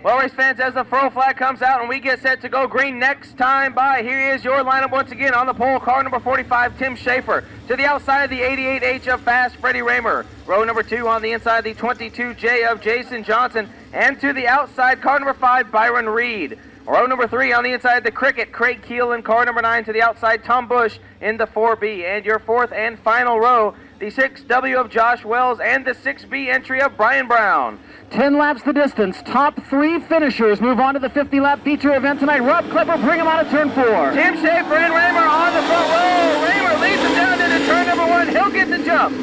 Well, race fans, as the furl flag comes out and we get set to go green next time by, here is your lineup once again. On the pole, car number 45, Tim Schaefer. To the outside of the 88H of Fast, Freddie Raymer. Row number 2 on the inside, the 22J of Jason Johnson. And to the outside, car number 5, Byron Reed. Row number 3 on the inside, the Cricket, Craig Keel, and car number 9 to the outside, Tom Bush in the 4B. And your fourth and final row, the 6W of Josh Wells and the 6B entry of Brian Brown. 10 laps the distance. Top 3 finishers move on to the 50-lap feature event tonight. Rob Klepper, bring him out of turn 4. Tim Schaefer and Raymer on the front row. Raymer leads him down into turn number 1. He'll get the jump.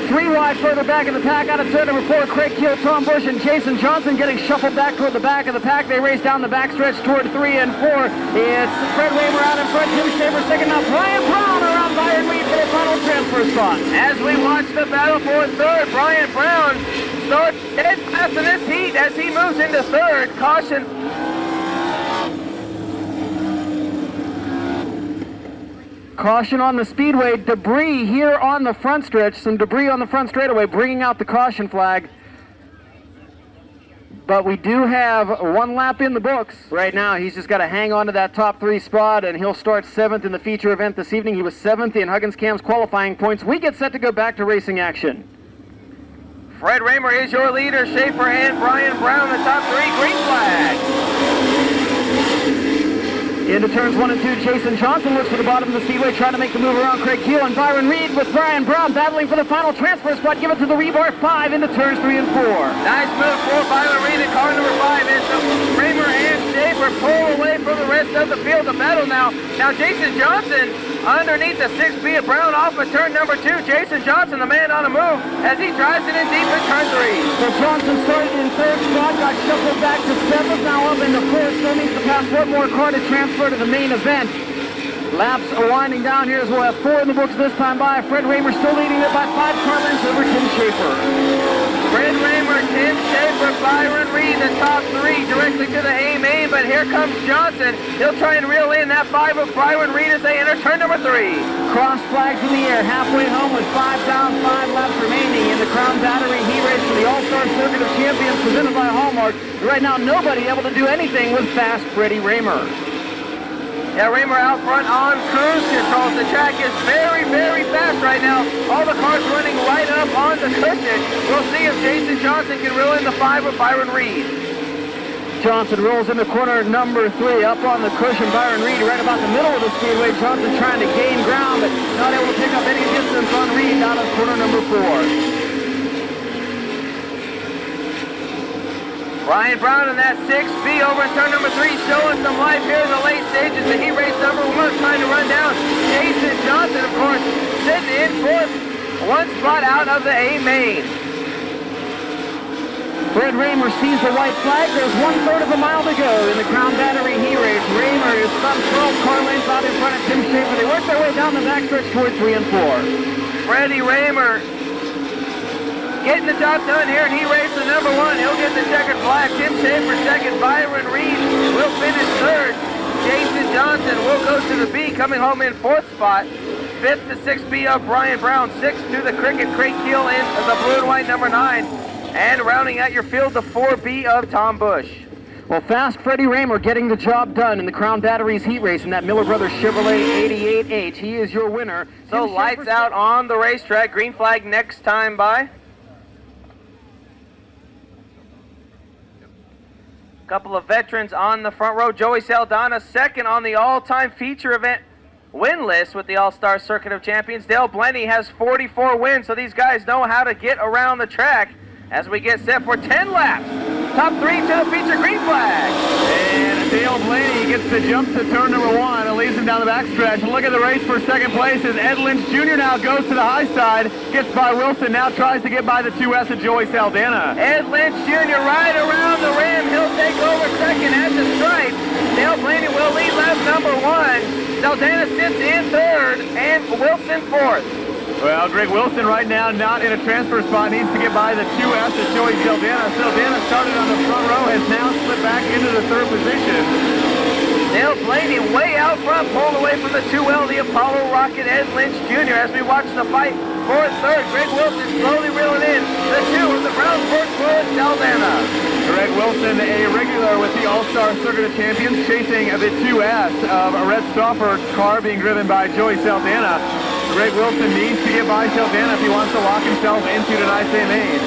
3 wide further back in the pack out of turn number 4. Craig Keel, Tom Bush, and Jason Johnson getting shuffled back toward the back of the pack. They race down the backstretch toward 3 and 4. It's Fred Raymer out in front. Tim Schaefer second. Now Brian Brown around Byron Reed for the final transfer spot. As we watch the battle for third, Brian Brown starts dead fast in this heat as he moves into third. Caution. Caution on the speedway. Debris here on the front stretch. Some debris on the front straightaway bringing out the caution flag. But we do have 1 lap in the books. Right now, he's just got to hang on to that top 3 spot, and he'll start 7th in the feature event this evening. He was 7th in Huggins Cam's qualifying points. We get set to go back to racing action. Fred Raymer is your leader. Schaefer and Brian Brown, the top 3. Green flag. Into turns 1 and 2, Jason Johnson looks for the bottom of the speedway, trying to make the move around Craig Keel, and Byron Reed with Brian Brown battling for the final transfer spot. Give it to the rebar 5 into turns 3 and 4. Nice move for Byron Reed in car number 5. And so Raymer and Schaefer pull away from the rest of the field. The battle now. Now Jason Johnson underneath the 6B of Brown off of turn number 2. Jason Johnson, the man on the move, as he drives it in deep in turn 3. So Johnson started in 3rd spot, got shuffled back to 7th, now up into 4th. Still needs to pass 1 more car to transfer to the main event. Laps are winding down here as we'll have 4 in the books this time by. Fred Raymer still leading it by 5 car lengths over Tim Schaefer. Fred Raymer, Tim Schaefer, Byron Reed, the top 3 directly to the A main, but here comes Johnson. He'll try and reel in that 5 of Byron Reed as they enter turn number 3. Cross flags in the air, halfway home with 5 down, 5 laps remaining in the Crown Battery Heat Race for the All-Star Circuit of Champions presented by Hallmark. Right now, nobody able to do anything with fast Freddie Raymer. Yeah, Raymer out front on cruise control. The track is very, very fast right now. All the cars running right up on the cushion. We'll see if Jason Johnson can reel in the 5 of Byron Reed. Johnson rolls into corner number 3, up on the cushion. Byron Reed right about the middle of the speedway. Johnson trying to gain ground, but not able to pick up any distance on Reed out of corner number 4. Brian Brown in that 6B over in turn number 3, showing some life here in the late stages. The heat race number 1 trying to run down. Jason Johnson, of course, sitting in 4th, 1 spot out of the A main. Fred Raymer sees the white flag. There's 1/3 of a mile to go in the Crown Battery Heat Race. Raymer is some 12 car lengths out in front of Tim Schaefer. They work their way down the backstretch toward 3 and 4. Freddie Raymer getting the job done here in heat race the number 1. He'll get the checkered flag. Tim Schaefer second. Byron Reed will finish 3rd. Jason Johnson will go to the B, coming home in 4th spot. 5th to 6B of Brian Brown. 6th to the Cricket, Craig Keel in the blue and white number 9. And rounding out your field, the 4B of Tom Bush. Well, fast Freddie Raymer getting the job done in the Crown Batteries Heat Race in that Miller Brothers Chevrolet 88H. He is your winner. So lights out on the racetrack. Green flag next time by. Couple of veterans on the front row. Joey Saldana, second on the all-time feature event win list with the All-Star Circuit of Champions. Dale Blenny has 44 wins, so these guys know how to get around the track as we get set for 10 laps. Top 3 to the feature green flag. And Dale Blaney gets the jump to turn number 1 and leads him down the backstretch. And look at the race for second place as Ed Lynch Jr. now goes to the high side, gets by Wilson, now tries to get by the 2S of Joey Saldana. Ed Lynch Jr. right around the rim. He'll take over second at the stripe. Dale Blaney will lead lap number 1. Saldana sits in 3rd and Wilson 4th. Well, Greg Wilson right now not in a transfer spot, needs to get by the 2S of Joey Saldana. Saldana started on the front row, has now slipped back into the 3rd position. Dale Blaney way out front, pulled away from the 2L, the Apollo Rocket, Ed Lynch Jr. as we watch the fight for 3rd. Greg Wilson slowly reeling in the 2 of the Brown Sports Fluid Saldana. Greg Wilson, a regular with the All-Star Circuit of Champions, chasing the 2S of a Red Stauffer car being driven by Joey Saldana. Greg Wilson needs to get by Saldana if he wants to lock himself into tonight's main.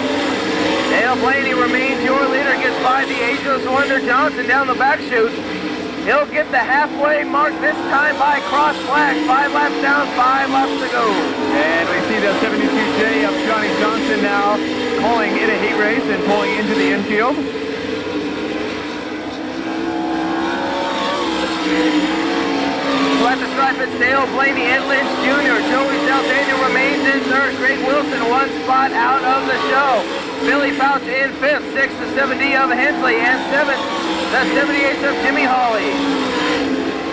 Dale Blaney remains your leader, gets by the ageless Wonder Johnson down the back chute. He'll get the halfway mark this time by cross flag. 5 laps down, 5 laps to go. And we see the 72J of Johnny Johnson now calling it a heat race and pulling into the infield. So at the stripe, it's Dale Blaney, Ed Lynch Jr. Joey Saldana remains in third. Greg Wilson 1 spot out of the show. Billy Pouch in fifth. 6th, the 70 of Hensley, and 7th, the 78th of Jimmy Hawley.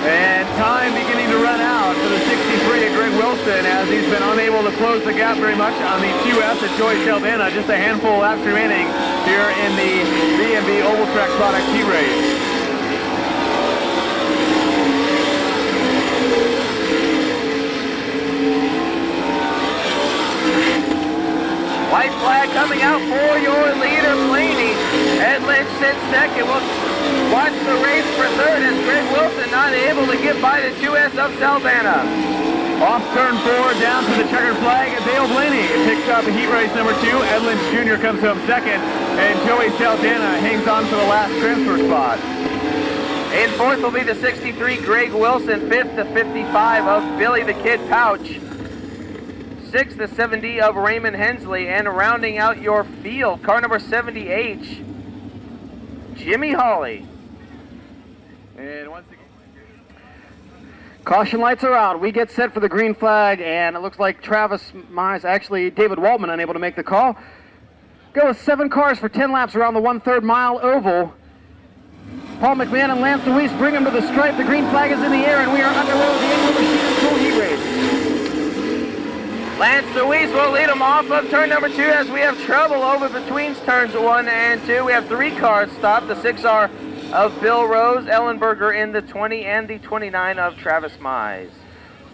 And time beginning to run out for the 63 of Greg Wilson, as he's been unable to close the gap very much on the 2S of Joey Saldana. Just a handful of laps remaining here in the B&B Oval Track Products heat race. White flag coming out for your leader, Blaney. Ed Lynch sits second. We'll watch the race for third as Greg Wilson not able to get by the 2S of Saldana. Off turn 4, down to the checkered flag. Dale Blaney picks up heat race number 2. Ed Lynch Jr. comes home second. And Joey Saldana hangs on for the last transfer spot. In fourth will be the 63, Greg Wilson. 5th, the 55 of Billy the Kid Pouch. 6th, the 70 of Raymond Hensley, and rounding out your field, car number 70H, Jimmy Hawley. And once again, Caution lights are out. We get set for the green flag, and it looks like Travis Mize, actually David Waldman, unable to make the call. Go with 7 cars for 10 laps around the 1/3 mile oval. Paul McMahon and Lance DeWeese bring him to the stripe. The green flag is in the air, and we are underway with the 8-wheel machine full heat race. Lance DeWeese will lead him off of turn number 2 as we have trouble over between turns 1 and 2. We have 3 cars stopped. The 6R of Bill Rose, Ellenberger in the 20, and the 29 of Travis Mize.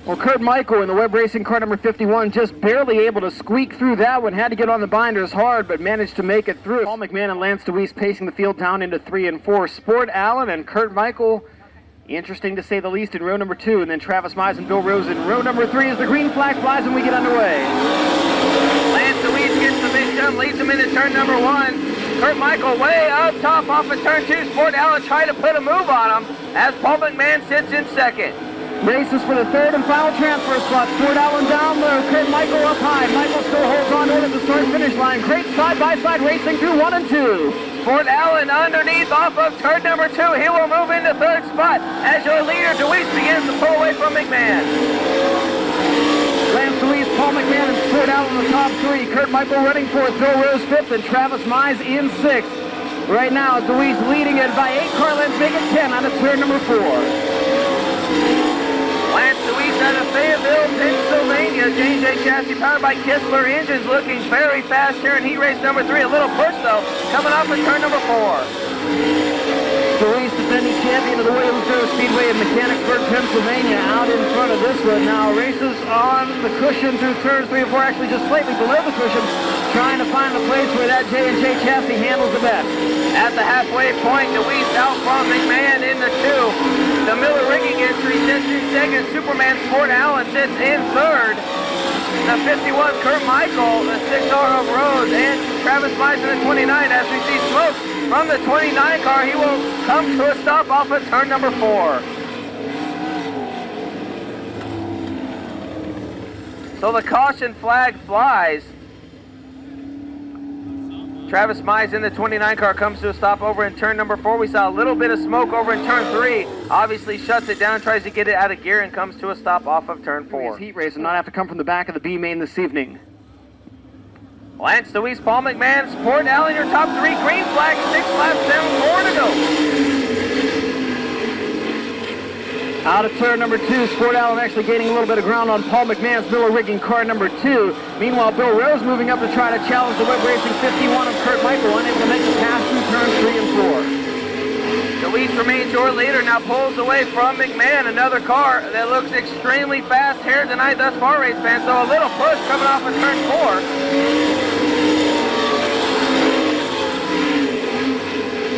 Well, Kurt Michael in the Webb Racing car number 51 just barely able to squeak through that one. Had to get on the binders hard, but managed to make it through. Paul McMahon and Lance DeWeese pacing the field down into 3 and 4. Sport Allen and Kurt Michael, interesting to say the least, in row number 2, and then Travis Mize and Bill Rose in row number 3 as the green flag flies and we get underway. Lance DeWeese gets the big jump, leads him into turn number 1. Kurt Michael way up top off of turn 2. Sport Allen trying to put a move on him as Paul McMahon sits in second. Races for the 3rd and final transfer spot. Sport Allen down low, Kurt Michael up high. Michael still holds on to it at the start-finish line. Great side-by-side racing through 1 and 2. Sport Allen underneath off of turn number 2. He will move into 3rd spot as your leader DeWeese begins to pull away from McMahon. Lance DeWeese, Paul McMahon, and Sport Allen in the top 3. Kurt Michael running 4th, Bill Rose 5th, and Travis Mize in 6th. Right now, DeWeese leading it by 8 car lengths, making 10 out of turn number 4. Lance DeWeese out of Fayetteville, Pennsylvania. J&J chassis powered by Kistler engines, looking very fast here in heat race number 3. A little push though, coming off of turn number 4. DeWeese, defending champion of the Williamsburg Speedway in Mechanicsburg, Pennsylvania, out in front of this one. Now races on the cushion through turns 3 and 4, actually just slightly below the cushion, trying to find the place where that J&J chassis handles the best. At the halfway point, DeWeese out from McMahon in the 2. The Miller rigging entry sits in 2nd. Superman Sport Allen sits in 3rd. The 51 Kurt Michael, the 6R of Rose, and Travis Mize in the 29. As we see smoke from the 29 car, he will come to a stop off of turn number 4. So the caution flag flies. Travis Mize in the 29 car comes to a stop over in turn number 4. We saw a little bit of smoke over in turn 3. Obviously shuts it down, tries to get it out of gear, and comes to a stop off of turn 4. Heat race and not have to come from the back of the B main this evening. Lance DeWeese, Paul McMahon, Sport Allen, your top 3. Green flag, 6 laps down, 4 to go. Out of turn number 2, Sport Allen actually gaining a little bit of ground on Paul McMahon's Miller rigging car number 2. Meanwhile, Bill Rose moving up to try to challenge the Webb Racing 51 of Kurt Michael, unable to make the pass through turns 3 and 4. DeWeese remains your leader, now pulls away from McMahon. Another car that looks extremely fast here tonight thus far, race fans. So a little push coming off of turn 4.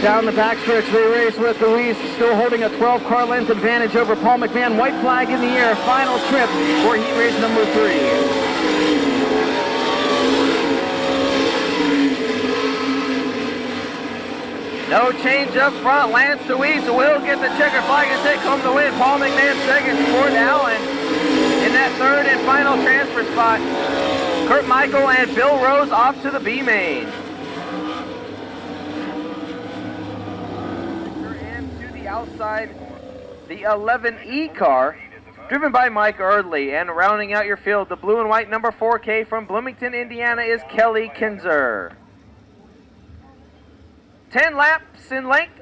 Down the backstretch, they race with Luis still holding a 12-car length advantage over Paul McMahon. White flag in the air. Final trip for heat race number 3. No change up front. Lance Deweese will get the checker flag and take home the win. Paul McMahon second, Ford Allen in that third and final transfer spot. Kurt Michael and Bill Rose off to the B main. And to the outside, the 11E car, driven by Mike Eardley. And rounding out your field, the blue and white number 4K from Bloomington, Indiana is Kelly Kinzer. 10 laps in length.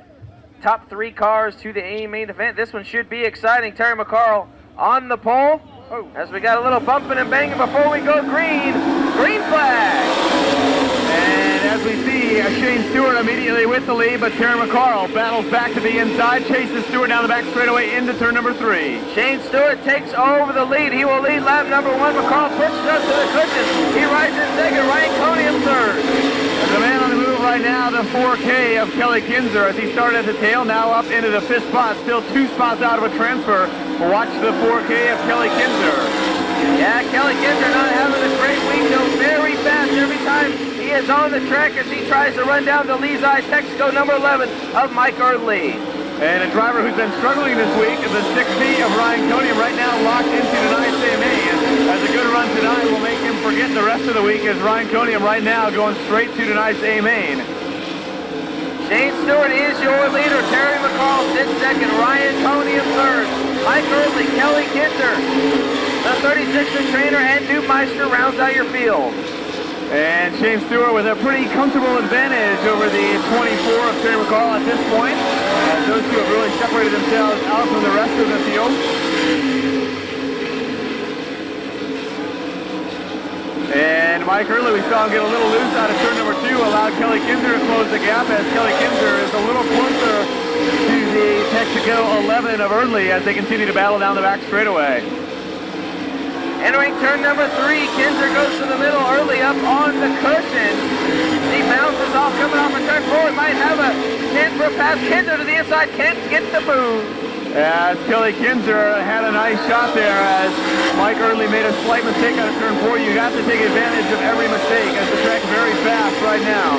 Top 3 cars to the A main event. This one should be exciting. Terry McCarl on the pole. As we got a little bumping and banging before we go green. Green flag. And as we see, Shane Stewart immediately with the lead, but Terry McCarl battles back to the inside, chases Stewart down the back straightaway into turn number 3. Shane Stewart takes over the lead. He will lead lap number 1. McCarl pushes up to the cushion. He rides in second. Ryan Conium third. The man on the move right now, the 4K of Kelly Kinzer, as he started at the tail, now up into the 5th spot, still 2 spots out of a transfer. Watch the 4K of Kelly Kinzer. Yeah, Kelly Kinzer not having a great week, though. Very fast every time he is on the track as he tries to run down the Lehigh Texaco number 11 of Mike Eardley. And a driver who's been struggling this week, the 6B of Ryan Conium, right now locked into tonight's AMA. As a good run tonight will make him forget the rest of the week, as Ryan Conium right now going straight to tonight's A-Main. Shane Stewart is your leader. Terry McCall sits second. Ryan Conium third. Mike Eardley, Kelly Kinzer, the 36er trainer, and Newmeister rounds out your field. And Shane Stewart with a pretty comfortable advantage over the 24 of Terry McCall at this point. Those two have really separated themselves out from the rest of the field. And Mike Eardley, we saw him get a little loose out of turn number 2, allowed Kelly Kinzer to close the gap, as Kelly Kinzer is a little closer to the Texaco 11 of Eardley as they continue to battle down the back straightaway. Entering turn number 3, Kinzer goes to the middle, Early up on the cushion. He bounces off, coming off a turn 4. Might have a chance for a pass. Kinzer to the inside, can't get the move. As Kelly Kinzer had a nice shot there, as Mike Eardley made a slight mistake out of turn 4. You have to take advantage of every mistake, as the track's very fast right now.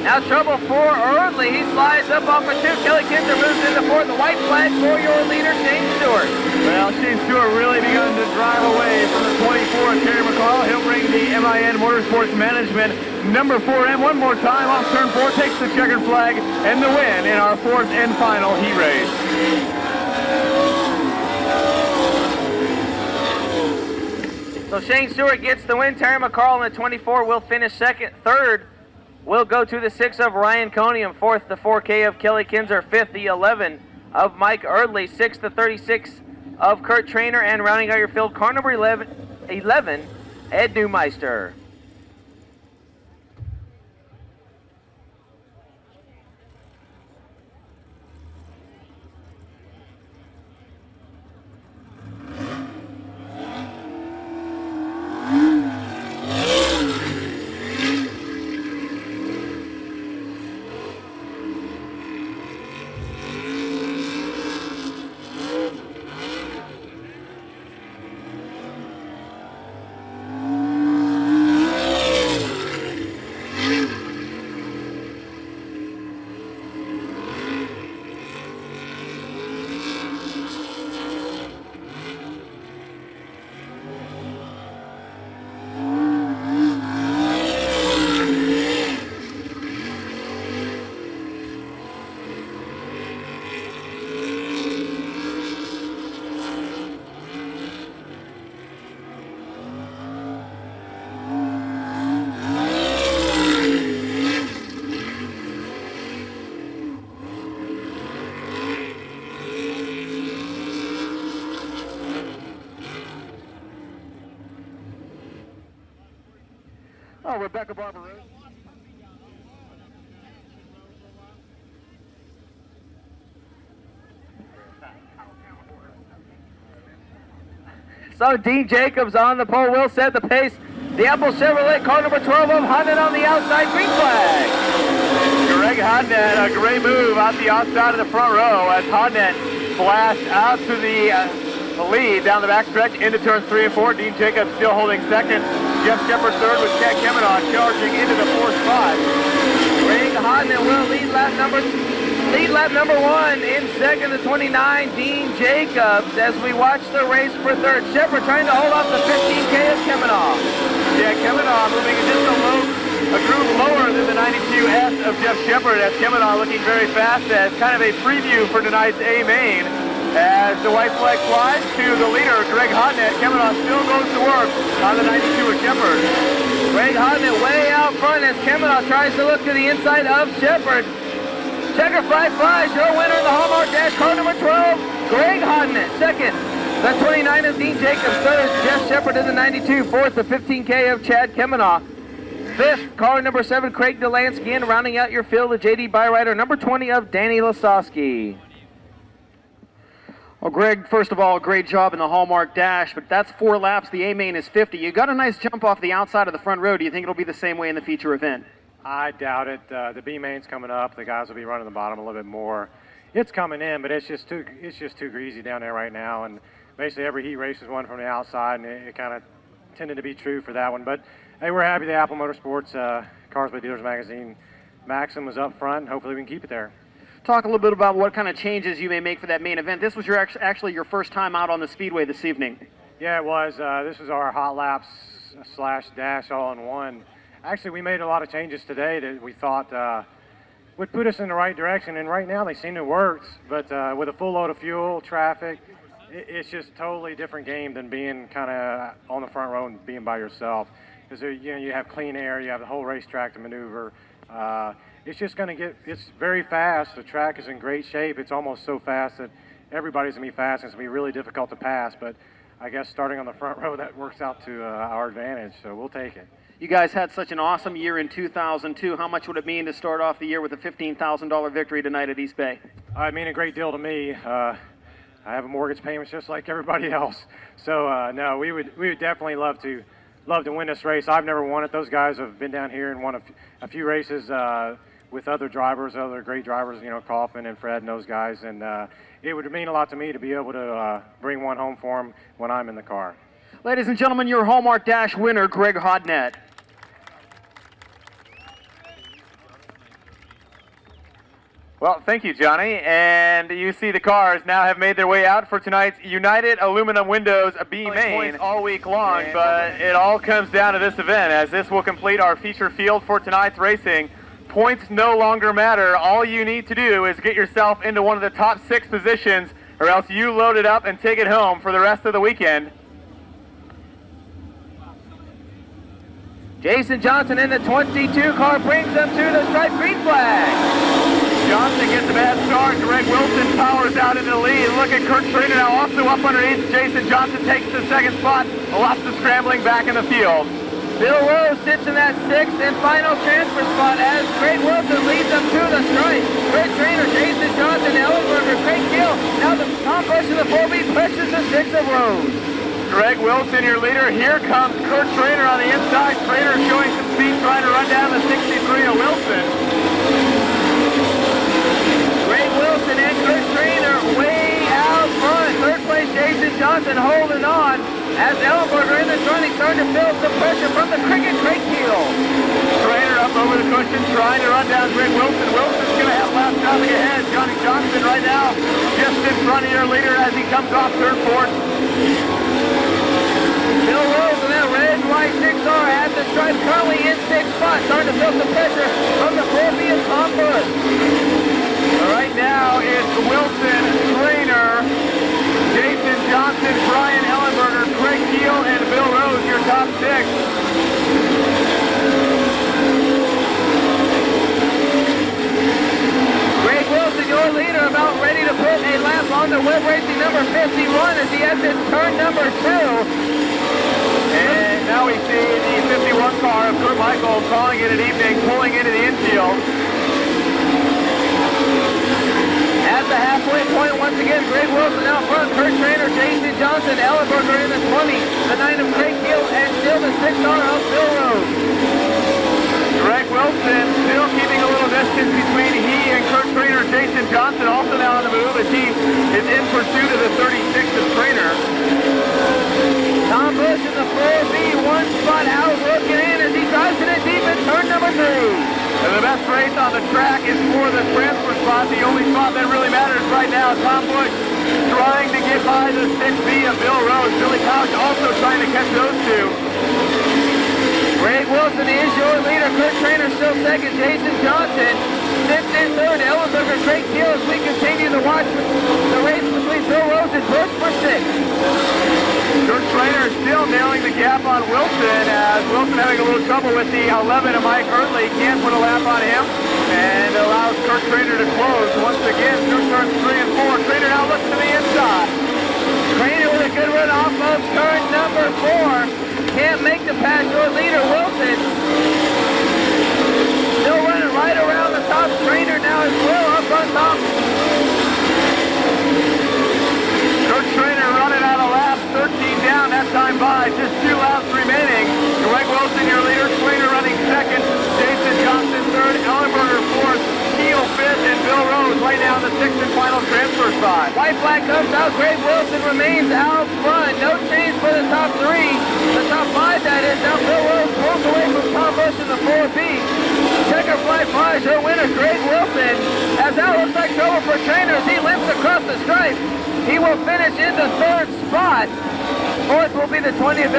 Now trouble for Eardley. He slides up off a 2. Kelly Kinzer moves into 4th. The white flag for your leader, Shane Stewart. Well, Shane Stewart really begun to drive away from the 24 of Terry McCall. He'll bring the MIN Motorsports Management number 4M one more time off turn 4, takes the checkered flag and the win in our 4th and final heat race. So Shane Stewart gets the win. Terry McCall in the 24 will finish second. Third will go to the 6 of Ryan Conium. 4th, the 4K of Kelly Kinzer. 5th, the 11 of Mike Eardley. 6th, the 36 of Kurt Trainer. And rounding out your field, car number 11 Ed Newmeister. Oh, Rebecca Barbarossa. So Dean Jacobs on the pole will set the pace. The Apple Chevrolet car number 12 of Hunted on the outside, green flag. Greg Hodnett, a great move out the outside of the front row as Hodnett flashed out to the lead down the backstretch into turns 3 and 4. Dean Jacobs still holding second. Jeff Shepard third with Chad Kemenaugh charging into the fourth spot. Greg Hodnett will lead lap number 1 in second to 29, Dean Jacobs, as we watch the race for third. Shepard trying to hold off the 15K of Kemenaugh. Yeah, Kemenaugh moving just a groove lower than the 92S of Jeff Shepard, as Kemenaugh looking very fast as kind of a preview for tonight's A main. As the white flag flies to the leader, Greg Hodnett. Kemenaugh still goes to work on the 92 of Shepard. Greg Hodnett way out front as Kemenaugh tries to look to the inside of Shepard. Checker flag flies, your winner in the Hallmark Dash, car number 12, Greg Hodnett. Second, the 29 of Dean Jacobs. Third, Jeff Shepard in the 92. Fourth, the 15K of Chad Kemenaugh. Fifth, car number 7, Craig Delansky. And rounding out your field, the JD Byrider, number 20 of Danny Lasowski. Well, Greg, first of all, great job in the Hallmark Dash, but that's 4 laps. The A-main is 50. You got a nice jump off the outside of the front row. Do you think it'll be the same way in the feature event? I doubt it. The B-main's coming up. The guys will be running the bottom a little bit more. It's coming in, but it's just too greasy down there right now. And basically every heat race is one from the outside, and it kind of tended to be true for that one. But hey, we're happy the Apple Motorsports Cars by Dealers Magazine Maxim was up front. Hopefully we can keep it there. Talk a little bit about what kind of changes you may make for that main event. This was actually your first time out on the speedway this evening. Yeah, it was. This was our hot laps / dash all in one. Actually, we made a lot of changes today that we thought would put us in the right direction, and right now they seem to work. But with a full load of fuel, traffic, it's just a totally different game than being kind of on the front row and being by yourself. Because you have clean air, you have the whole racetrack to maneuver. It's just going to it's very fast. The track is in great shape. It's almost so fast that everybody's going to be fast, and it's going to be really difficult to pass. But I guess starting on the front row, that works out to our advantage, so we'll take it. You guys had such an awesome year in 2002. How much would it mean to start off the year with a $15,000 victory tonight at East Bay? It mean a great deal to me. I have a mortgage payment just like everybody else. So, no, we would definitely love to win this race. I've never won it. Those guys have been down here and won a few races with other drivers, other great drivers, Kaufman and Fred and those guys. And it would mean a lot to me to be able to bring one home for them when I'm in the car. Ladies and gentlemen, your Hallmark Dash winner, Greg Hodnett. Well, thank you, Johnny. And you see the cars now have made their way out for tonight's United Aluminum Windows B-Main all week long, but it all comes down to this event, as this will complete our feature field for tonight's racing. Points no longer matter. All you need to do is get yourself into one of the top 6 positions, or else you load it up and take it home for the rest of the weekend. Jason Johnson in the 22 car brings them to the striped green flag. Johnson gets a bad start. Greg Wilson powers out into the lead. Look at Kurt Schrader now also up underneath. Jason Johnson takes the second spot. Lots of scrambling back in the field. Bill Rose sits in that 6th and final transfer spot as Greg Wilson leads them to the stripe. Kurt Schrader, Jason Johnson, Ellenberger, Craig Gill. Now the Tom Bush in the 4B pushes the 6 of Rose. Greg Wilson, your leader. Here comes Kurt Schrader on the inside. Schrader showing some speed, trying to run down the 63 of Wilson. Greg Wilson and Kurt Schrader way out front. Third place, Jason Johnson holding on as Ellenberger in the running, starting to feel some pressure from the cricket Craig Gill. Schrader up over the cushion, trying to run down Greg Wilson. Wilson's going to have lap traffic ahead. Johnny Johnson right now just in front of your leader as he comes off third, fourth. Bill Rose in that red and white 6R at the stripe, currently in 6th spot, starting to feel some pressure from the 4B and Tom Bush. Right now it's Wilson, Schrader, Jason Johnson, Brian Ellenberger, Craig Gill, and Bill Rose, your top 6. Greg Wilson, your leader, about ready to put a lap on the Web Racing number 51 as he exits turn number 2. And now we see the 51 car of Kurt Michael calling it an evening, pulling into the infield. At the halfway point, once again, Greg Wilson out front, Kurt Schrader, Jason Johnson, Ellenberger in the 20, the 9 of Craig Gill, and still the 6R of Bill Rose. Greg Wilson still keeping a little distance between best race on the track is for the transfer spot. The only spot that really matters right now. Tom Busch trying to get by the 6B of Bill Rose. Billy Couch also trying to catch those two. Greg Wilson is your leader. Kurt Trainer still second. Jason Johnson sixth and third. Ellenberger, Craig Keel as we continue to watch the race between Bill Rose and Busch for sixth. Kurt Trainer still nailing the gap on Wilson, as Wilson having a little trouble with the 11 of Mike Early. Can't put a lap on him and allows Kurt Trainer to close. Once again, through turns 3 and 4. Trainer now looks to the inside. Trainer with a good run off of turn number 4. Can't make the pass. Your leader, Wilson, still running right around the top. Trainer now is well up on top. Kurt Trainer running out of laps, 13 down that time by, just 2 laps remaining. Greg Wilson, your leader. Trainer running second. Jason Johnson third. Ellenberger fourth. Keel fifth, and Bill Rose right now in the 6th and final transfer spot. White flag comes out. Greg Wilson remains out front. No change for the top 3. The top 5, that is. Now Bill Rose pulls away from Tom Busch in the 4B. Checker flag flies. Your winner, Greg Wilson, as that looks like trouble for Trainer as he limps across the stripe. He will finish in the 3rd spot. 4th will be the 20th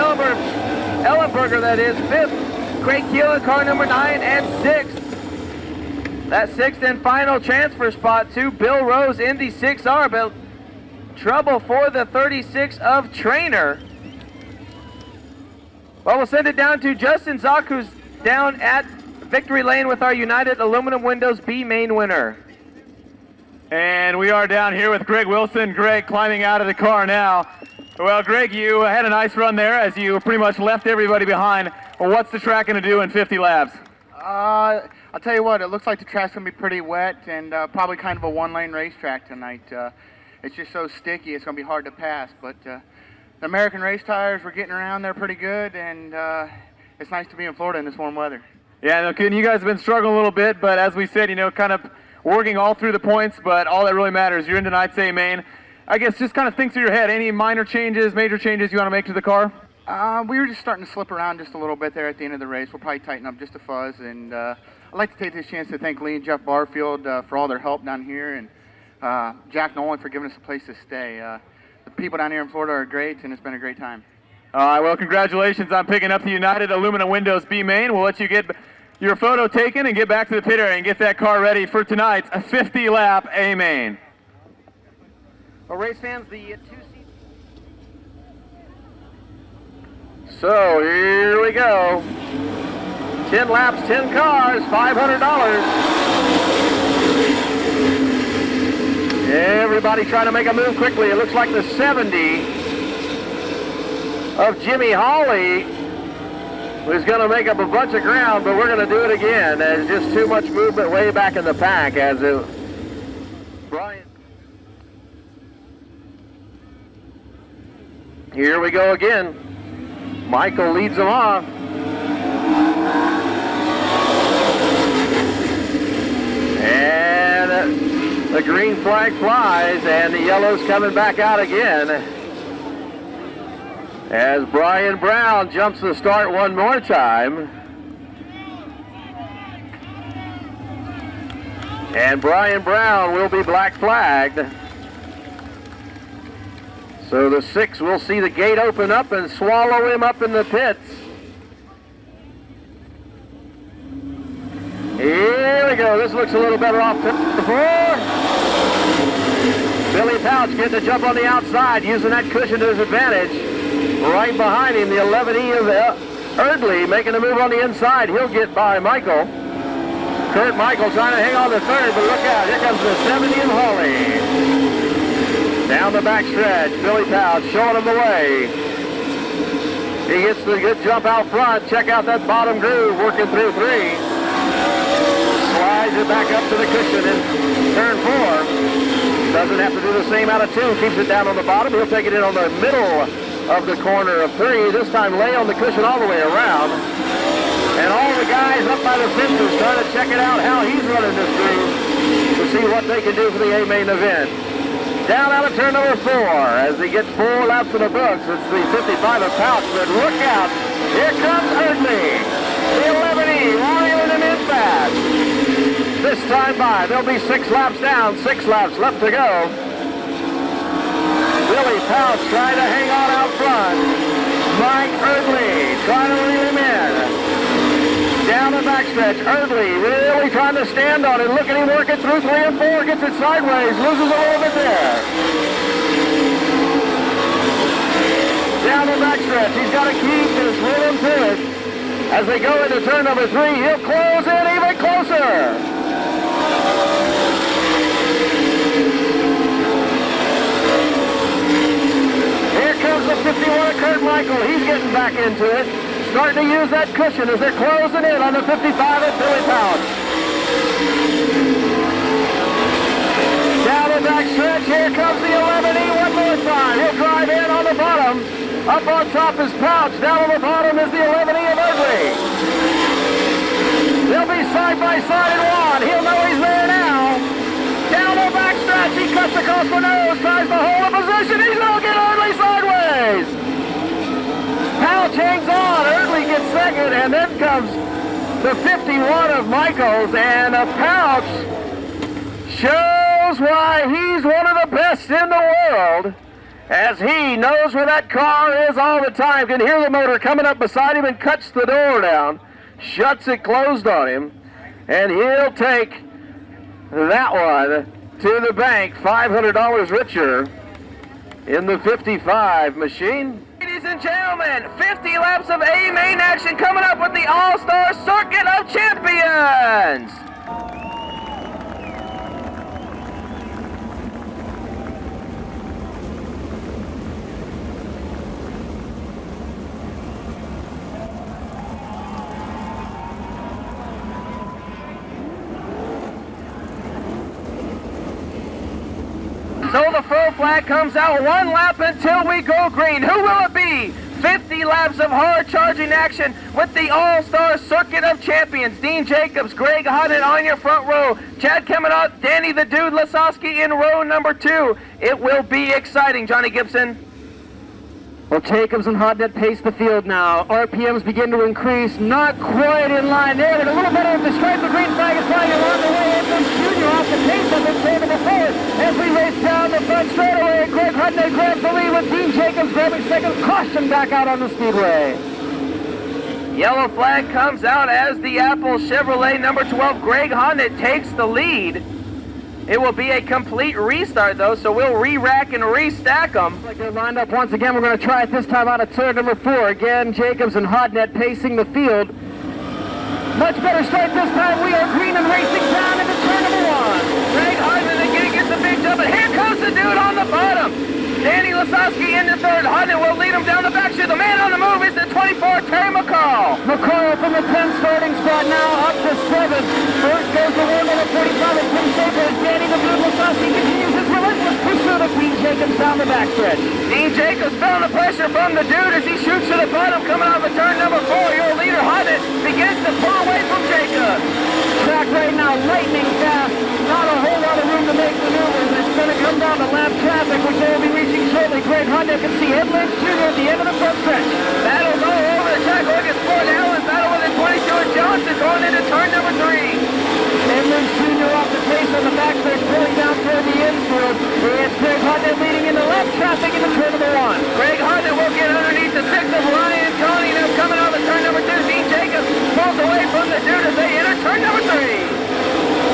Ellenberger, that is. 5th, Craig Keel in car number 9, and 6th. That 6th and final transfer spot to Bill Rose in the 6R, but trouble for the 36 of Trainer. Well, we'll send it down to Justin Zock, who's down at victory lane with our United Aluminum Windows B main winner. And we are down here with Greg Wilson. Greg climbing out of the car now. Well, Greg, you had a nice run there as you pretty much left everybody behind. Well, what's the track going to do in 50 laps? I'll tell you what, it looks like the track's going to be pretty wet and probably kind of a one-lane racetrack tonight. It's just so sticky, it's going to be hard to pass. But the American race tires, we're getting around there pretty good, and it's nice to be in Florida in this warm weather. Yeah, no kidding. You guys have been struggling a little bit, but as we said, kind of working all through the points, but all that really matters, you're in tonight's A main. I guess just kind of think through your head, any minor changes, major changes you want to make to the car? We were just starting to slip around just a little bit there at the end of the race. We'll probably tighten up just a fuzz, and I'd like to take this chance to thank Lee and Jeff Barfield for all their help down here, and Jack Nolan for giving us a place to stay. The people down here in Florida are great, and it's been a great time. All right, well, congratulations on picking up the United Aluminum Windows B main. We'll let you get your photo taken and get back to the pit area and get that car ready for tonight's 50-lap A main. Well, race fans, the 2 seats. So here we go. 10 laps, 10 cars, $500. Everybody trying to make a move quickly. It looks like the 70 of Jimmy Hawley was going to make up a bunch of ground, but we're going to do it again. There's just too much movement way back in the pack as it... Brian. Here we go again. Michael leads them off. And the green flag flies, and the yellow's coming back out again. As Brian Brown jumps the start one more time. And Brian Brown will be black flagged. So the 6 will see the gate open up and swallow him up in the pits. Here we go. This looks a little better off turn 4. Billy Pouch getting the jump on the outside, using that cushion to his advantage. Right behind him, the 11E of Erdley making a move on the inside. He'll get by Michael. Kurt Michael trying to hang on to third, but look out. Here comes the 70 of Hawley. Down the back stretch, Billy Pouch showing him the way. He gets the good jump out front. Check out that bottom groove working through 3. Slides it back up to the cushion in turn 4. Doesn't have to do the same out of 2. Keeps it down on the bottom. He'll take it in on the middle of the corner of 3. This time lay on the cushion all the way around. And all the guys up by the fences trying to check it out how he's running this groove to see what they can do for the A-main event. Down out of turn number 4 as he gets 4 laps in the books. It's the 55 of Pouch, but look out. Here comes Erdley. The 11E, Warrior and in fast. flying by. They'll be 6 laps down, 6 laps left to go. Billy Pouch trying to hang on out front. Mike Erdley trying to reel him in. Down the backstretch, Erdley really trying to stand on it. Look at him working through 3 and 4, gets it sideways, loses a little bit there. Down the backstretch, he's got to keep his rhythm to it. As they go into turn number 3, he'll close in even closer. Here comes the 51 of Kurt Michael. He's getting back into it. Starting to use that cushion as they're closing in on the 55 at Billy Pouch. Down the back stretch, here comes the 11E one more time. He'll drive in on the bottom. Up on top is Pouch. Down on the bottom is the 11E of Erdley. They'll be side by side in one. He'll know he's there now. Down the back stretch, he cuts across the nose, tries to hold a position. He's going to get Erdley sideways. Pouch hangs on. Erdley gets second, and then comes the 51 of Michaels, and Pouch shows why he's one of the best in the world, as he knows where that car is all the time. Can hear the motor coming up beside him and cuts the door down, shuts it closed on him, and he'll take that one to the bank, $500 richer in the 55 machine. Ladies and gentlemen, 50 laps of A main action coming up with the All-Star Circuit of Champions. So the full flag comes out, 1 lap until we go green. Who will it be? 50 laps of hard charging action with the All-Star Circuit of Champions. Dean Jacobs, Greg Hodden on your front row. Chad Kemenot, Danny the Dude Lasowski in row number 2. It will be exciting, Johnny Gibson. Well, Jacobs and Hodnett pace the field now. RPMs begin to increase, not quite in line there, but a little better if the stripe. The green flag is flying along the way. Edmonds Jr. off the pace of the table before. As we race down the front straightaway, Greg Hodnett grabs the lead with Dean Jacobs grabbing second. Caution back out on the speedway. Yellow flag comes out as the Apple Chevrolet number 12, Greg Hodnett, takes the lead. It will be a complete restart, though, so we'll re-rack and restack them. Like they're lined up once again. We're going to try it this time out of turn number 4. Again, Jacobs and Hodnett pacing the field. Much better start this time. We are green and racing down into turn number 1. Greg Hodnett again gets the big jump, and here comes the dude on the bottom. Danny Lasowski in the third. Hodnett will lead him down the back straight. The man on the move is the 24, Terry McCall. McCall from the 10 starting spot now up to 7. First goes the one on the 45 of Tim Schaefer. Danny the Blue Lasowski continues his relentless pursuit of Dean Jacobs down the backstretch. Dean Jacobs feeling the pressure from the dude as he shoots to the bottom coming off of turn number 4. Your leader Hodnett begins to pull away from Jacobs. Track right now lightning fast. Not a whole lot of room to make maneuvers. It's going to come down to lap traffic, which they will be reaching shortly. Greg Hodnett can see Edmonds Jr. at the end of the front stretch. Battles all over the track. Look at Sport Allen. Battle with the 22 of Johnson going into turn number 3. Edmonds Jr. off the pace on the backstretch, pulling down toward the infield. It's Greg Hodnett leading into lap traffic into turn number 1. Greg Hodnett will get underneath the 6 of Ryan Tony. Now coming off of turn number 2. Dean Jacobs pulls away from the dude as they enter turn number 3.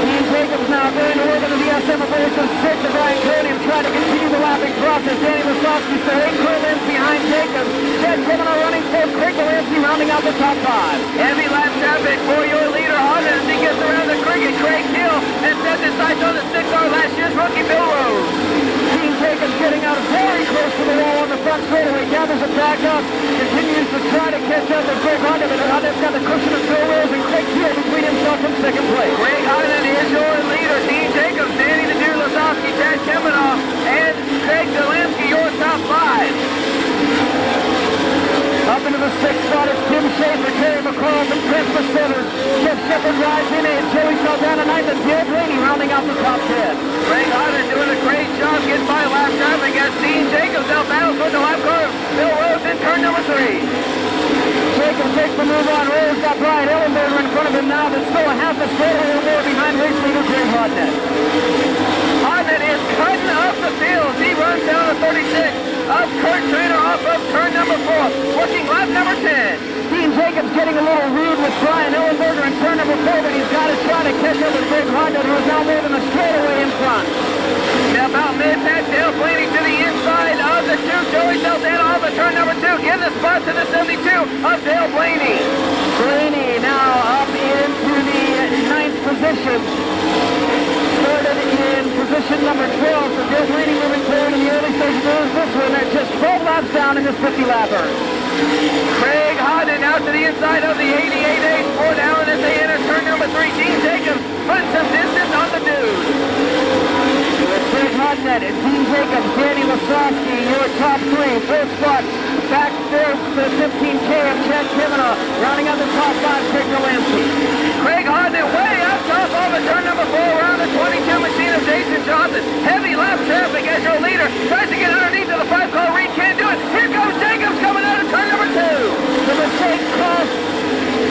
Dean Jacobs now going to work into the SM of race of 6 of Ryan Cody and trying to continue the lapping process. Danny Lasowski still 8 curl ends behind Jacobs. Chad Kemenot running for Craig Delancey rounding out the top 5. Heavy lap traffic for your leader Hodnett as he gets around the cricket. Craig Hill and sets his sights on the 6R last year's rookie Bill Rose. Dean Jacobs getting out very close to the wall on the front straightaway. Gathers it back up. Continues to try to catch up with Greg Hodnett. But Hodnett's got the cushion of Bill Rose and Craig Hill between himself and second place. Greg Hodnett is your leader. Dean Jacobs, Danny the Dude Lasowski, Chad Kemenot, and Craig Delansky, your top 5. Up into the 6th spot is Tim Schaefer, Terry McCall from Chris the 7. Jeff Shepard rides in and Joey Saldana 9th and Dale Blaney rounding out the top 10. Greg Hodnett doing a great job getting by lap traffic as Dean Jacobs now battles with the lap car. Bill Rose in turn number 3. Jacobs takes the move on. Rose got Brian Ellenberger in front of him now, but still a half a straightaway or more behind race leader Greg getting a little rude with Brian Ellenberger in turn number 4, but he's got to try to catch up with Greg Hodnett, who is now moving a straightaway in front. Now about mid-pack, Dale Blaney to the inside of the 2. Joey Saldana off of turn number 2. Give the spot to the 72 of Dale Blaney. Blaney now up into the 9th position. Started in position number 12, so Dale Blaney moving forward in the early stages of this one. They're just 12 laps down in this 50-lapper. Craig Hodnett out to the inside of the 88A Sport Allen as they enter turn number 3. Dean Jacobs putting some distance on the dude. Craig Hodnett and Dean Jacobs, Danny Lasowski, your top 3. Fourth spot, back there to the 15K of Chad Kavanaugh. Rounding out the top 5, Craig Delansky. Craig Hodnett way up top off of turn number 4 around the 22 machine of Jason Johnson. Heavy lap traffic as your leader tries to get underneath of the 5-car. Reed can't do it. Here comes Jacobs coming out of turn number 2. The mistake cost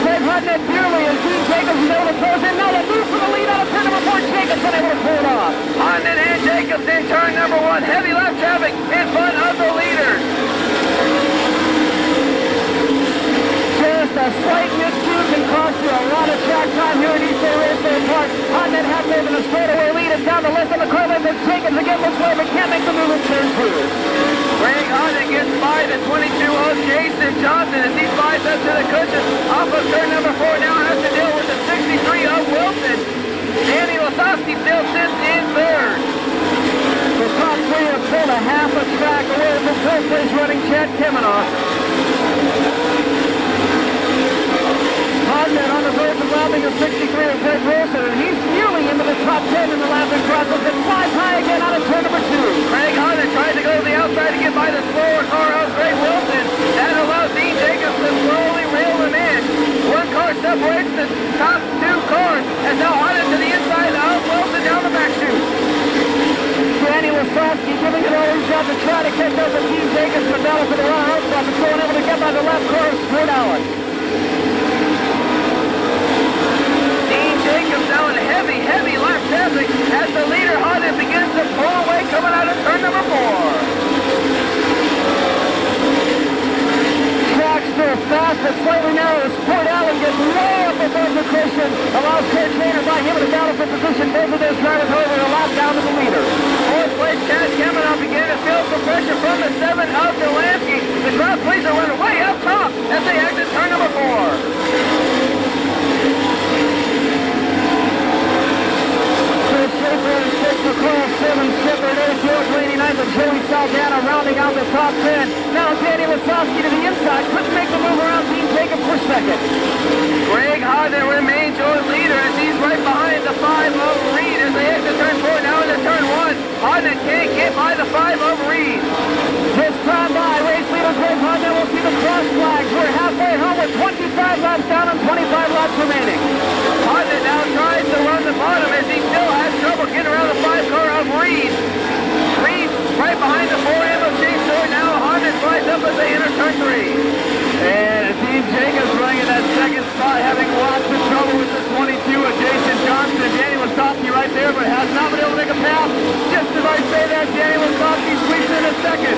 Craig Hodnett dearly as Dean Jacobs is able to close in. Now the move for the lead out of turn number 4. Jacobs unable to pull it off. Hodnett and Jacobs in turn number 1. Heavy lap traffic in front of the leaders. Just a slight miscue can cost you a lot of track time here at East Bay Raceway Park. Hodnett has moving a straightaway lead. It's down the left on the car lane. Jacobs again looks like but can't make the move in turn 2. Craig Hodnett gets by the 22 of Jason Johnson as he flies up to the cushion off of turn number 4. Now has to deal with the 63 of Wilson. Danny Lasowski still sits in 3rd. The top 3 have pulled a half a track away from first place running Chad Kavanaugh. Hodnett on the verge of lapping a 63 of Greg Wilson, and he's nearly into the top 10 in the lapping process and flies high again out of turn number 2. Craig Hodnett tries to go to the outside to get by the slower car of Greg Wilson. That allows Dean Jacobs to slowly reel him in. One car separates the top 2 cars as now Hodnett to the inside of Wilson down the back chute. Danny Lasowski giving it all he's got to try to catch up with Dean Jacobs in the battle for the runner-up spot, but still unable to get by the left car of Sport Allen. Jacobs now in heavy lap traffic as the leader Hodnett begins to pull away coming out of turn number 4. Track still fast but slightly narrow. Sport Allen gets way up above the cushion, allows Kurt Trainer by him to battle for position. Both of those drivers over a lap down to the leader. 4th place Chad Kavanaugh began to feel some pressure from the 7 of Delansky. The crowd please are running way up top as they exit turn number 4. Schaefer and 6 for Carl 7, Shepard 8, Dale Blaney 9, and Joey Saldana rounding out the top 10. Now Danny Lasowski to the inside, couldn't make the move around Dean Jacobs for second. Greg Hodnett remains your leader as he's right behind the 5 of Reed as they exit turn 4, now into turn 1. Hodnett can't get by the 5 of Reed. This time by race leader Greg Hodnett will see the cross flags. We're halfway home with 25 laps down and 25 laps remaining. Hodnett now tries to run the bottom as he still has trouble getting around the 5-car of Reed. Reed right behind the 4M of James Stewart. Now Hodnett flies up as they enter turn 3. And Dean Jacobs running in that second spot, having lots of trouble with the 22 of Jason Johnson. Danny Lasowski right there, but has not been able to make a pass. Just as I say that, Danny Lasowski sweeps in a second.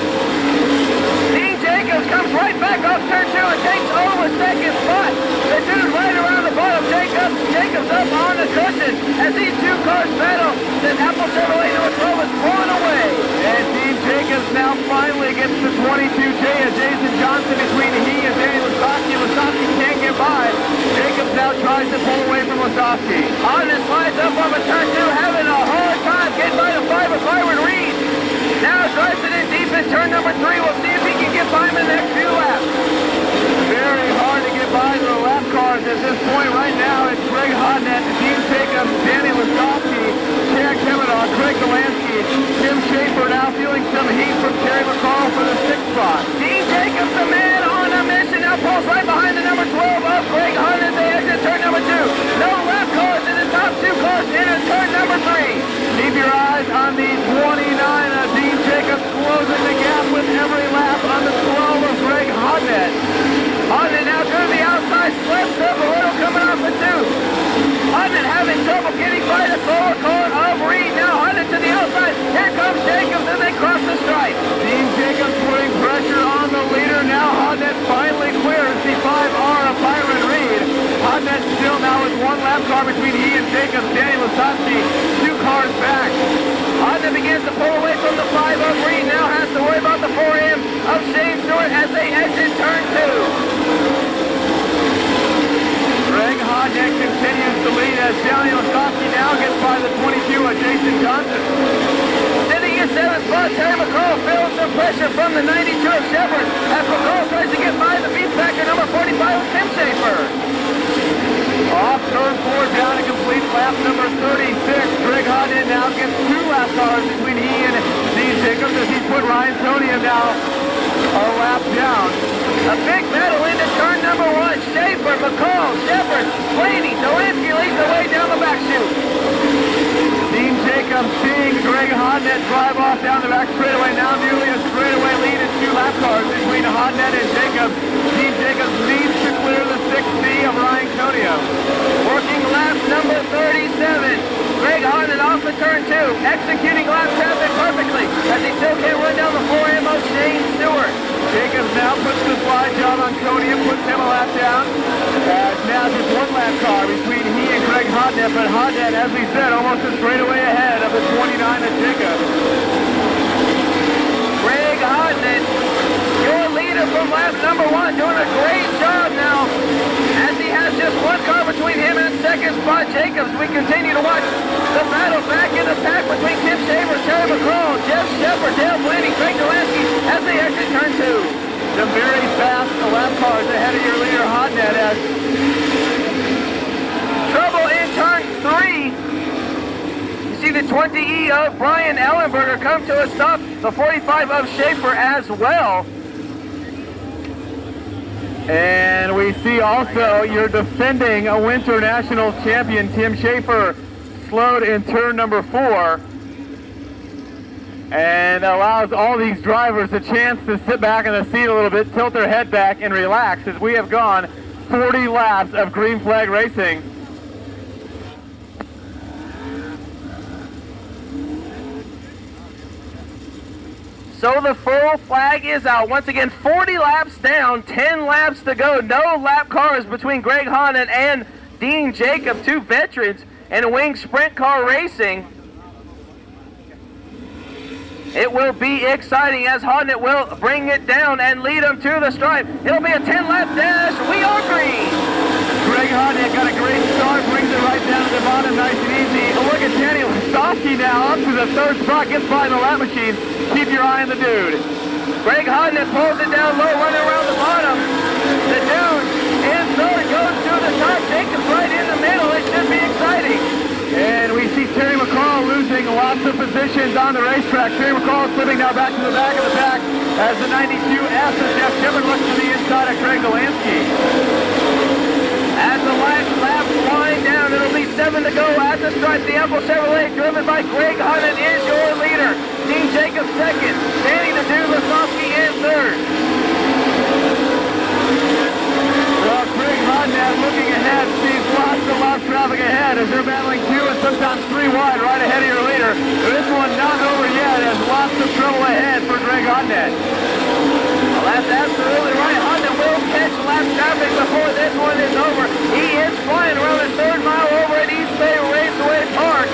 Dean Jacobs comes right back off turn 2 and takes over second spot. The dude right around the bottom, Jacobs up on the cushion as these 2 cars battle. The Apple Chevrolet number 12 is pulling away. And Dean Jacobs now finally gets the 22J of Jason Johnson between he and Danny Lasowski. Lasowski can't get by. Jacobs now tries to pull away from Lasowski. Hodnett slides up on the turn 2, having a hard time getting by the 5 of Byron Reed. Now drives it in deep in turn number 3. We'll see if he can get by him in the next few laps. Very hard to get by the lap cars at this point. Right now, it's Greg Hodnett, Dean Jacobs, Danny Lasowski, Chad Kavanaugh, Craig Delansky, Tim Schaefer now feeling some heat from Terry McCall for the 6th spot. Dean Jacobs, the man on a mission, now pulls right behind the number 12 of Greg Hodnett. They exit turn number 2. No lap cars in the top 2 cars enter turn number 3. Keep your eyes on the 29 of Dean Jacobs closing the gap with every lap on the 12 of Greg Hodnett. Hodnett now to the outside, slips up a little coming off the 2. Hodnett having trouble trouble getting by the forward car of Reed. Now Honda to the outside. Here comes Jacobs as they cross the stripe. Dean Jacobs putting pressure on the leader. Now Hodnett finally clears the 5R of Byron Reed. Hodnett still now with one lap car between he and Jacobs. Danny Lasowski 2 cars back. Honda begins to pull away from the 5 of Reed. Now has to worry about the 4M of Shane Stewart as they exit turn 2. Greg Hodnett continues to lead as Danny Lasowski now gets by the 22 of Jason Johnson. Sitting in 7th spot, Terry McCall feels the pressure from the 92 of Shepard as McCall tries to get by the beatbacker number 45 of Tim Schaefer. Off turn 4 down and complete lap number 36. Greg Hodnett now gets 2 lap cars between he and Dean Jacobs as he put Ryan Tonia now a lap down. A big battle into turn number 1. Schaefer, McCall, Shepard, Blaney, Delansky leads the way down the back chute. Dean Jacobs seeing Greg Hodnett drive off down the back straightaway. Now nearly a straightaway lead in 2 lap cars between Hodnett and Jacobs. Dean Jacobs needs to clear the 6C of Ryan Conio. Working lap number 37. Greg Hodnett off the turn 2, executing lap traffic perfectly as he still can't run down the 4M of Shane Stewart. Jacobs now puts the slide job on Conio, puts him a lap down. Now just 1 lap car between he and Greg Hodnett, but Hodnett, as we said, almost a straightaway ahead of the 29 of Jacobs. Greg Hodnett, your leader from lap number 1, doing a great job now as he has just 1 car between him and 2nd spot Jacobs. We continue to watch the battle back in the pack between Tim Schaefer, Terry McCall, Jeff Shepard, Dale Blaney, Craig Delansky as they exit turn 2. Some very fast lap cars ahead of your leader Hodnett as trouble in turn 3. You see the 20E of Brian Ellenberger come to a stop. The 45 of Schaefer as well. And we see also your defending a Winternationals champion, Tim Schaefer, slowed in turn number 4 and allows all these drivers a chance to sit back in the seat a little bit, tilt their head back and relax as we have gone 40 laps of green flag racing. So the full flag is out. Once again, 40 laps down, 10 laps to go. No lap cars between Greg Hodnett and Dean Jacobs, 2 veterans in wing sprint car racing. It will be exciting as Hodnett will bring it down and lead them to the stripe. It'll be a 10-lap dash. We are green. Greg Hodnett got a great start, brings it right down to the bottom, nice and easy. A look at Danny Lasowski now up to the 3rd spot, gets by the lap machine. Keep your eye on the dude. Greg Hodnett pulls it down low, running around the bottom. The dude in 3rd goes to the top. Jacobs right in the middle. It should be exciting. And we see Terry McCall losing lots of positions on the racetrack. Terry McCall slipping now back to the back of the pack as the 92F of Jeff Shepard looks to the inside of Craig Delansky. As the last lap wind down, it'll be 7 to go at the stripe. The Apple Chevrolet, driven by Greg Hodnett, is your leader. Dean Jacobs 2nd. Danny the Dude Lasowski in 3rd. Well, Greg Hodnett looking ahead, sees lots of lap traffic ahead as they're battling 2 and sometimes 3 wide right ahead of your leader. This one not over yet as lots of trouble ahead for Greg Hodnett. Well, that's absolutely right. Hodnett will catch lap traffic before this one is over. He is flying around the 3rd mile over at East Bay Raceway Park.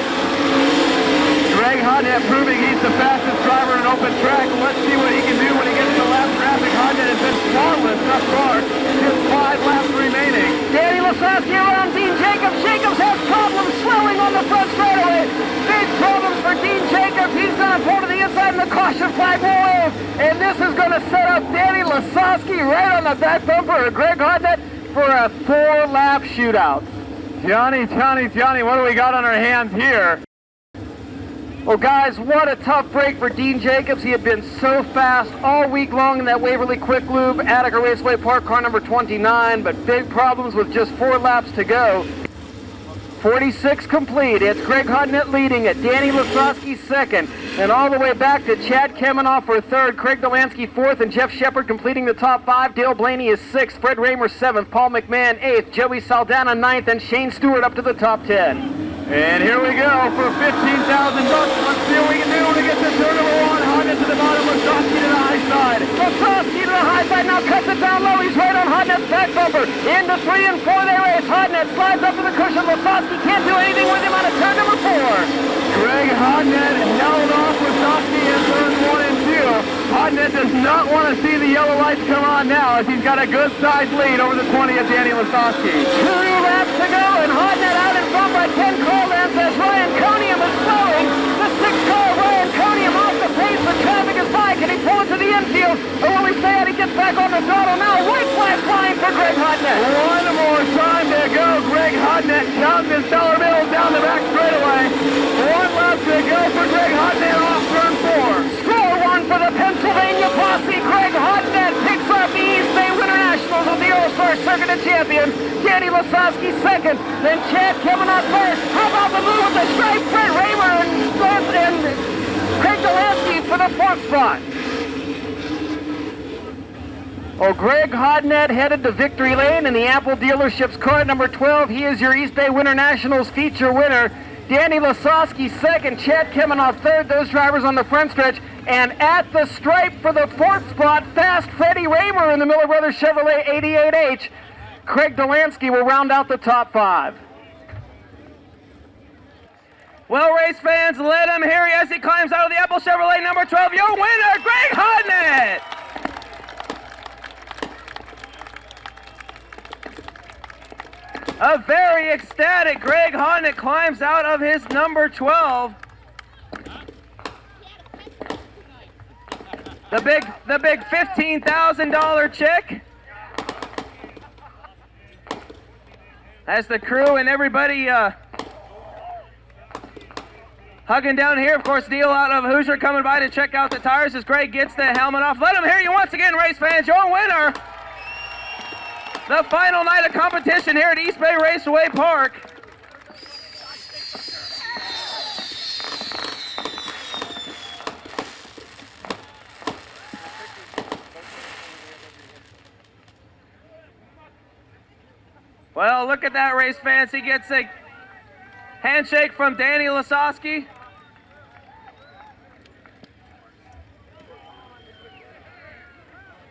Greg Hodnett proving he's the fastest driver in an open track. Let's see what he can do when he gets to lap traffic. Hodnett has been flawless thus far. Just 5 laps remaining. Danny Lasowski around Dean Jacobs. Jacobs has problems slowing on the front straightaway. Big problems for Dean Jacobs. He's going to pull to the inside and the caution flag will wave. And this is going to set up Danny Lasowski right on the back bumper of Greg Hodnett for a 4-lap shootout. Johnny, what do we got on our hands here? Well, guys, what a tough break for Dean Jacobs. He had been so fast all week long in that Waverly Quick Lube, Attica Raceway Park, car number 29, but big problems with just 4 laps to go. 46 complete. It's Greg Hodnett leading it, Danny Lasowski 2nd, and all the way back to Chad Kemenoff for 3rd, Craig Delansky 4th, and Jeff Shepard completing the top 5. Dale Blaney is 6th, Fred Raymer 7th, Paul McMahon 8th, Joey Saldana 9th, and Shane Stewart up to the top 10. And here we go for $15,000. Let's see what we can do when we get to turn number 1. Hodnett to the bottom, Lasowski to the high side. Lasowski to the high side, now cuts it down low. He's right on Hodnett's back bumper. Into 3 and 4 they race. Hodnett slides up to the cushion. Lasowski can't do anything with him on a turn number 4. Greg Hodnett held off Lasowski in turns 1 and 2. Hodnett does not want to see the yellow lights come on now as he's got a good size lead over the 20 of Danny Lasowski. 2 laps to go, and Hodnett out in front by 10 car lengths as Ryan Conium is slowing. The 6 car Ryan Conium off the pace, the traffic is by. Can he pull it to the infield? Or will he stay out? He gets back on the throttle now. White flag flying for Greg Hodnett. One more time to go. Greg Hodnett counting his dollar bills down the back straightaway. 1 lap to go for Greg Hodnett off turn 4. Score 1 for the Pennsylvania Posse. Greg Hodnett picks up the East Bay Winternationals with the All-Star Circuit of Champions. Danny Lasowski second, then Chad Kavanaugh first. How about the move with the stripe? Fred Raymer and Craig Delansky for the 4th spot. Oh, Greg Hodnett headed to victory lane in the Apple dealership's car number 12. He is your East Bay Winternationals feature winner. Danny Lasowski second, Chad Kavanaugh third, those drivers on the front stretch. And at the stripe for the 4th spot, fast Freddie Raymer in the Miller Brothers Chevrolet 88H. Craig Delansky will round out the top 5. Well, race fans, let him hear you as he climbs out of the Apple Chevrolet number 12. Your winner, Greg Hodnett! A very ecstatic Greg Hodnett climbs out of his number 12. The big $15,000 check. As the crew and everybody hugging down here. Of course, Neil out of Hoosier coming by to check out the tires as Greg gets the helmet off. Let him hear you once again, race fans. Your winner. The final night of competition here at East Bay Raceway Park. Well, look at that, race fans. He gets a handshake from Danny Lasowski.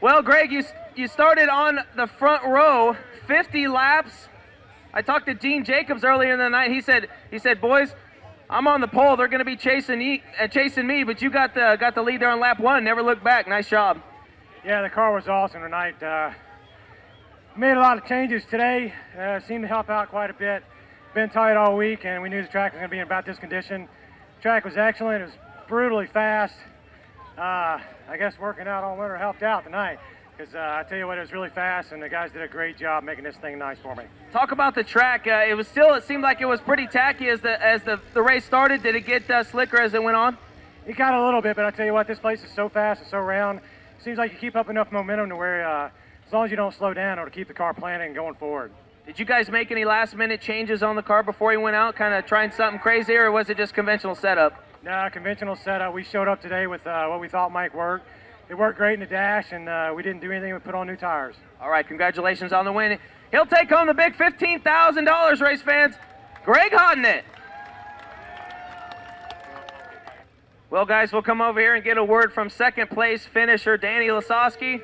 Well, Greg, you started on the front row, 50 laps. I talked to Gene Jacobs earlier in the night. He said, boys, I'm on the pole. They're going to be chasing me, but you got the lead there on lap 1. Never looked back. Nice job. Yeah, the car was awesome tonight. Made a lot of changes today. Seemed to help out quite a bit. Been tight all week, and we knew the track was going to be in about this condition. The track was excellent. It was brutally fast. I guess working out all winter helped out tonight, because I tell you what, it was really fast, and the guys did a great job making this thing nice for me. Talk about the track. It seemed like it was pretty tacky as the race started. Did it get slicker as it went on? It got a little bit, but I tell you what, this place is so fast and so round. Seems like you keep up enough momentum to where, as long as you don't slow down, it'll keep the car planning and going forward. Did you guys make any last-minute changes on the car before you went out, kind of trying something crazy, or was it just conventional setup? No, conventional setup. We showed up today with what we thought might work. It worked great in the dash, and we didn't do anything but put on new tires. All right, congratulations on the win. He'll take home the big $15,000, race fans. Greg Hodnett. Well, guys, we'll come over here and get a word from second place finisher Danny Lasowski.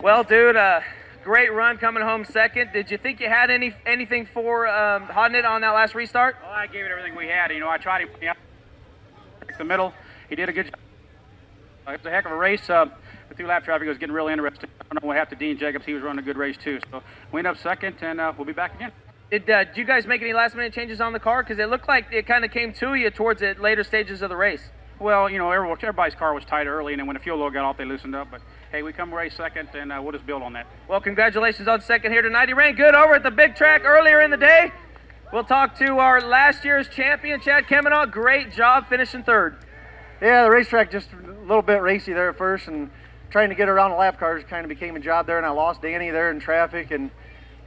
Well, dude, great run coming home second. Did you think you had anything for Hodnett on that last restart? Well, I gave it everything we had. You know, I tried him the middle. He did a good job. It was a heck of a race. The 2-lap traffic was getting really interesting. I don't know what happened to Dean Jacobs. He was running a good race, too. So we end up second, and we'll be back again. Did you guys make any last-minute changes on the car? Because it looked like it kind of came to you towards the later stages of the race. Well, you know, everybody's car was tight early, and then when the fuel load got off, they loosened up. But, hey, we come race second, and we'll just build on that. Well, congratulations on second here tonight. He ran good over at the big track earlier in the day. We'll talk to our last year's champion, Chad Kavanaugh. Great job finishing third. Yeah, the racetrack just a little bit racy there at first, and trying to get around the lap cars kind of became a job there, and I lost Danny there in traffic, and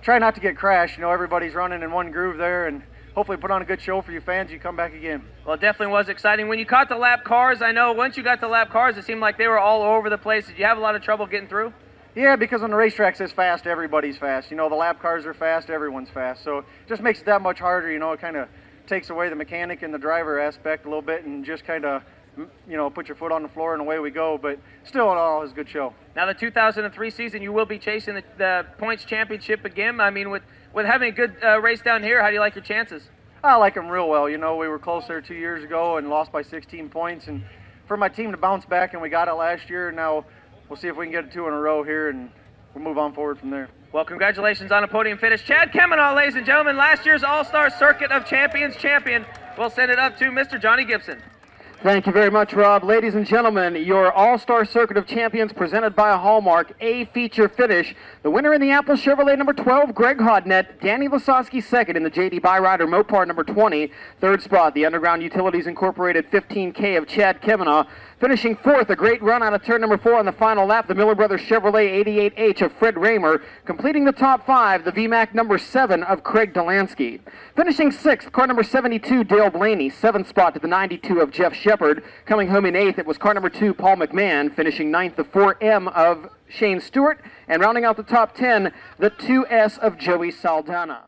try not to get crashed. You know, everybody's running in one groove there, and hopefully put on a good show for you fans. You come back again. Well, it definitely was exciting. When you caught the lap cars, I know once you got the lap cars, it seemed like they were all over the place. Did you have a lot of trouble getting through? Yeah, because on the racetracks it's fast, everybody's fast. You know, the lap cars are fast, everyone's fast. So it just makes it that much harder. You know, it kind of takes away the mechanic and the driver aspect a little bit, and just kind of, you know, put your foot on the floor and away we go. But still, in all, it's a good show. Now, the 2003 season, you will be chasing the points championship again. I mean, with having a good race down here, how do you like your chances? I like them real well. You know, we were close there 2 years ago and lost by 16 points. And for my team to bounce back, and we got it last year, now we'll see if we can get 2 in a row here, and we'll move on forward from there. Well, congratulations on a podium finish. Chad Kemenah, ladies and gentlemen, last year's All-Star Circuit of Champions champion. We'll send it up to Mr. Johnny Gibson. Thank you very much, Rob. Ladies and gentlemen, your All-Star Circuit of Champions presented by Hallmark, A feature finish. The winner in the Apple Chevrolet number 12, Greg Hodnett. Danny Lasowski second in the JD Byrider Mopar number 20. Third spot, the Underground Utilities Incorporated 15K of Chad Kemenah. Finishing fourth, a great run out of turn number 4 on the final lap, the Miller Brothers Chevrolet 88H of Fred Raymer. Completing the top 5, the VMAC number 7 of Craig Delansky. Finishing sixth, car number 72, Dale Blaney. Seventh spot to the 92 of Jeff Shepard. Coming home in eighth, it was car number 2, Paul McMahon. Finishing ninth, the 4M of Shane Stewart. And rounding out the top 10, the 2S of Joey Saldana.